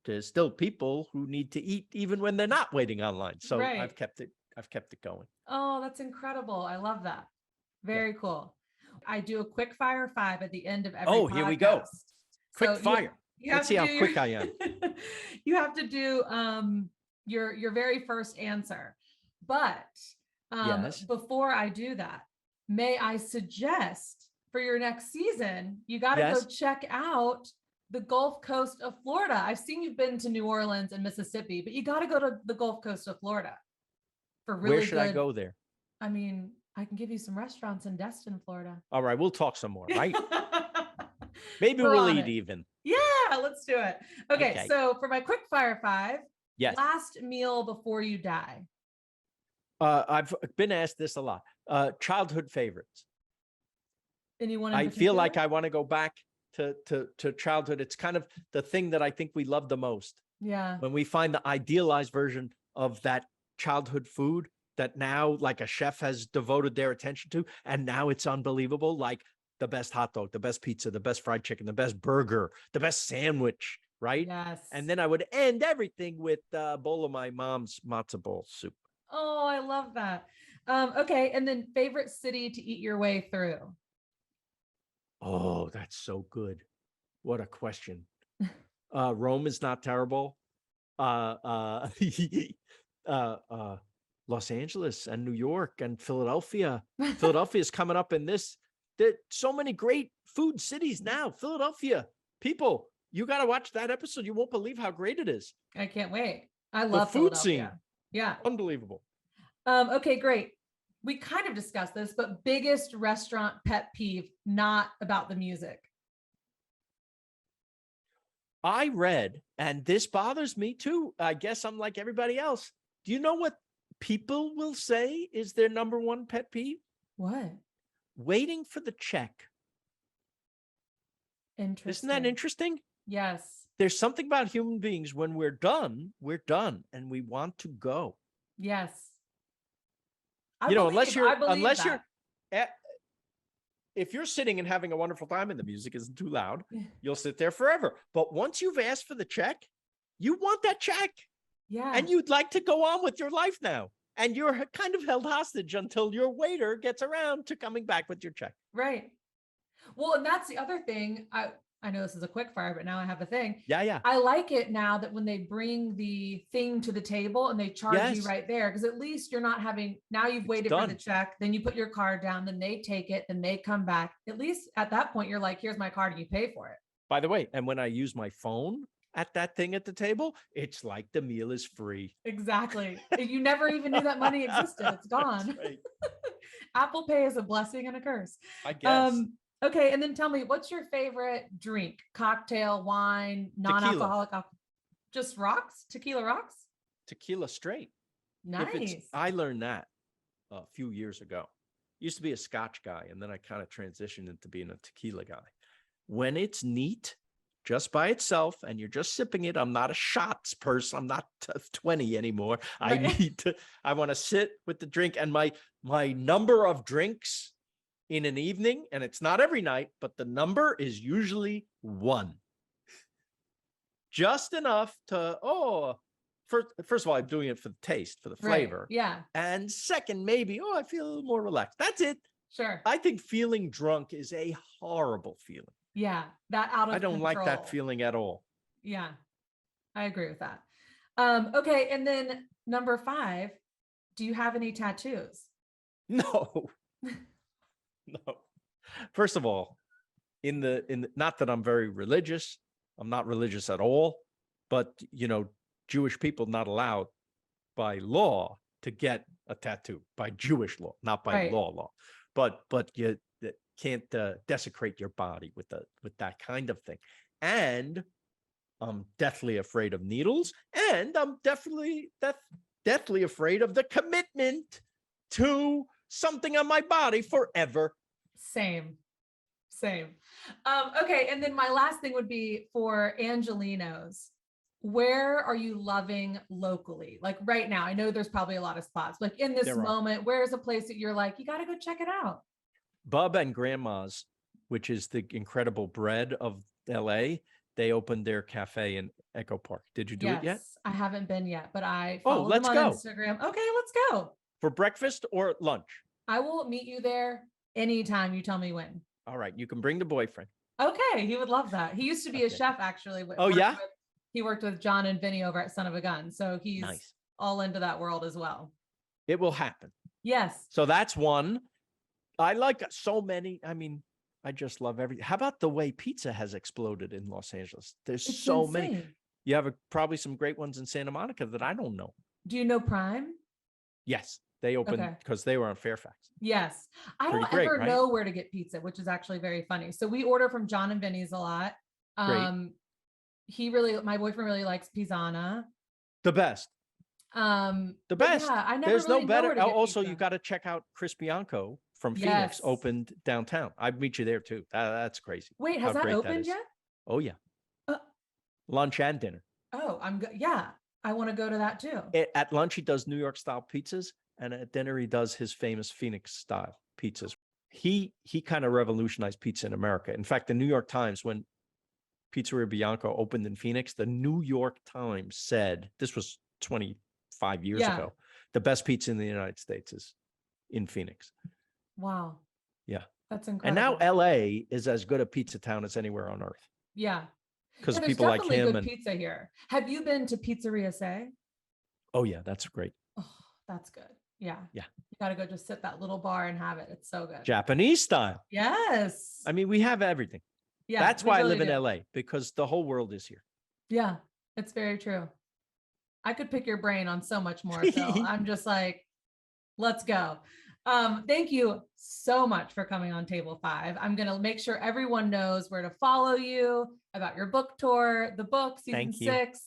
there's still people who need to eat even when they're not waiting online. So right. I've kept it going. Oh, that's incredible. I love that. Very cool. I do a quick fire 5 at the end of every podcast. Here we go. Quick fire. Let's see how quick I am. You have to do your very first answer. But yes. Before I do that, may I suggest for your next season, you got to go check out the Gulf Coast of Florida. I've seen you've been to New Orleans and Mississippi, but you got to go to the Gulf Coast of Florida for really Where should I go there? I mean, I can give you some restaurants in Destin, Florida. All right, we'll talk some more, right? Maybe we'll eat even. Yeah, let's do it. Okay, so for my quick fire 5, last meal before you die. I've been asked this a lot. Childhood favorites. Anyone in I particular? feel like I want to go back to childhood. It's kind of the thing that I think we love the most. Yeah. When we find the idealized version of that childhood food that now like a chef has devoted their attention to, and now it's unbelievable, like the best hot dog, the best pizza, the best fried chicken, the best burger, the best sandwich, right? Yes. And then I would end everything with a bowl of my mom's matzo ball soup. Oh, I love that. Okay, and then favorite city to eat your way through? Oh, that's so good. What a question. Rome is not terrible. Los Angeles and New York and Philadelphia. Philadelphia is coming up in this. There's so many great food cities now. Philadelphia, people, you got to watch that episode. You won't believe how great it is. I can't wait. I love the food scene. Yeah. Unbelievable. Okay, great. We kind of discussed this, but biggest restaurant pet peeve, not about the music. I read, and this bothers me too. I guess I'm like everybody else. Do you know what people will say is their number one pet peeve? What? Waiting for the check. Interesting. Isn't that interesting? Yes. There's something about human beings. When we're done, and we want to go. Yes. Unless you're, if you're sitting and having a wonderful time and the music isn't too loud, you'll sit there forever. But once you've asked for the check, you want that check. Yeah. And you'd like to go on with your life now. And you're kind of held hostage until your waiter gets around to coming back with your check. Right. Well, and that's the other thing. I I know this is a quick fire, but now I have a thing. Yeah. I like it now that when they bring the thing to the table and they charge you Yes. right there, because at least you're not having, now you've It's waited for the done. check, then you put your card down, then they take it, then they come back. At least at that point, you're like, here's my card and you pay for it. By the way, and when I use my phone at that thing at the table, it's like the meal is free. Exactly. You never even knew that money existed. It's gone. That's right. Apple Pay is a blessing and a curse. I guess. Okay. And then tell me, what's your favorite drink? Cocktail, wine, non-alcoholic, just rocks? Tequila rocks? Tequila straight. Nice. I learned that a few years ago. Used to be a Scotch guy, and then I kind of transitioned into being a tequila guy. When it's neat, just by itself, and you're just sipping it, I'm not a shots person. I'm not 20 anymore. Right. I want to sit with the drink, and my number of drinks in an evening, and it's not every night, but the number is usually 1. Just enough to, first of all, I'm doing it for the taste, for the flavor. Right. Yeah. And second, maybe, I feel a little more relaxed. That's it. Sure. I think feeling drunk is a horrible feeling. Yeah. That out of I don't like that control. feeling at all. Yeah. I agree with that. Okay. And then number 5, do you have any tattoos? No. No. First of all, in the not that I'm very religious, I'm not religious at all, but Jewish people not allowed by law to get a tattoo, by Jewish law, not by Right. law. But you can't desecrate your body with that kind of thing. And I'm deathly afraid of needles, and I'm deathly afraid of the commitment to something on my body forever. Same. Okay. And then my last thing would be for Angelinos. Where are you loving locally? Like right now, I know there's probably a lot of spots. Like in this moment, where's a place that you're like, you got to go check it out? Bub and Grandma's, which is the incredible bread of LA, they opened their cafe in Echo Park. Did you do it yet? I haven't been yet, but I follow let's them on go. Instagram. Okay, let's go. For breakfast or lunch? I will meet you there anytime you tell me when. All right. You can bring the boyfriend. Okay. He would love that. He used to be a chef, actually. He worked with John and Vinny over at Son of a Gun. So he's nice. All into that world as well. It will happen. Yes. So that's one. I like so many. I mean, I just love everything. How about the way pizza has exploded in Los Angeles? There's so many. You have probably some great ones in Santa Monica that I don't know. Do you know Prime? Yes. They opened because they were on Fairfax. Yes. I don't ever know where to get pizza, which is actually very funny. So we order from John and Vinny's a lot. My boyfriend really likes Pisana. The best. The best. Yeah, I never There's really no better. Also, pizza. You got to check out Chris Bianco from Phoenix, opened downtown. I'd meet you there too. That's crazy. Wait, has that opened yet? Oh yeah. Lunch and dinner. Oh, I want to go to that too. At lunch, he does New York style pizzas, and at dinner, he does his famous Phoenix style pizzas. He kind of revolutionized pizza in America. In fact, the New York Times, when Pizzeria Bianco opened in Phoenix, the New York Times said, this was 25 years ago, the best pizza in the United States is in Phoenix. Wow. Yeah. That's incredible. And now LA is as good a pizza town as anywhere on earth. Yeah. Because people like him. Good pizza here. Have you been to Pizzeria Say? Oh yeah, that's great. Oh, that's good. Yeah. Yeah. You got to go just sit that little bar and have it. It's so good. Japanese style. Yes. I mean, we have everything. Yeah. That's why I live in LA, because the whole world is here. Yeah, it's very true. I could pick your brain on so much more. So I'm just like, let's go. Thank you so much for coming on Table 5. I'm going to make sure everyone knows where to follow you, about your book tour, the book, season 6.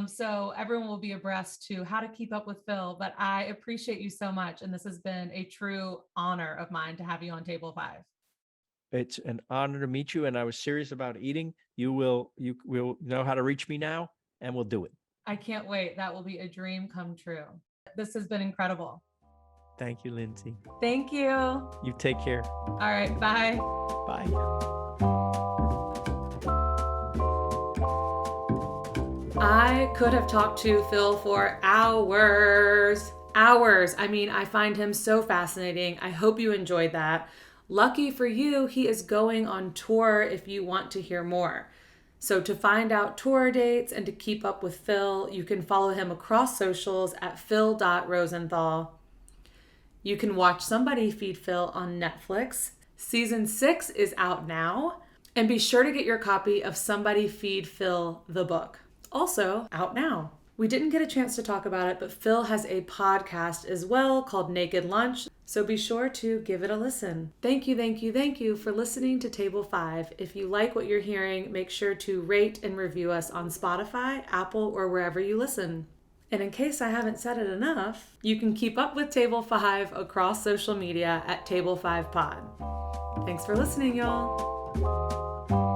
So everyone will be abreast to how to keep up with Phil, but I appreciate you so much. And this has been a true honor of mine to have you on Table 5. It's an honor to meet you. And I was serious about eating. You will know how to reach me now, and we'll do it. I can't wait. That will be a dream come true. This has been incredible. Thank you, Lindsay. Thank you. You take care. All right. Bye. Bye. I could have talked to Phil for hours. I mean, I find him so fascinating. I hope you enjoyed that. Lucky for you, he is going on tour if you want to hear more. So to find out tour dates and to keep up with Phil, you can follow him across socials at phil.rosenthal. You can watch Somebody Feed Phil on Netflix. Season 6 is out now. And be sure to get your copy of Somebody Feed Phil, the book. Also out now. We didn't get a chance to talk about it, but Phil has a podcast as well called Naked Lunch, so be sure to give it a listen. Thank you for listening to Table 5. If you like what you're hearing, make sure to rate and review us on Spotify, Apple, or wherever you listen. And in case I haven't said it enough, you can keep up with Table 5 across social media at Table 5 Pod. Thanks for listening, y'all.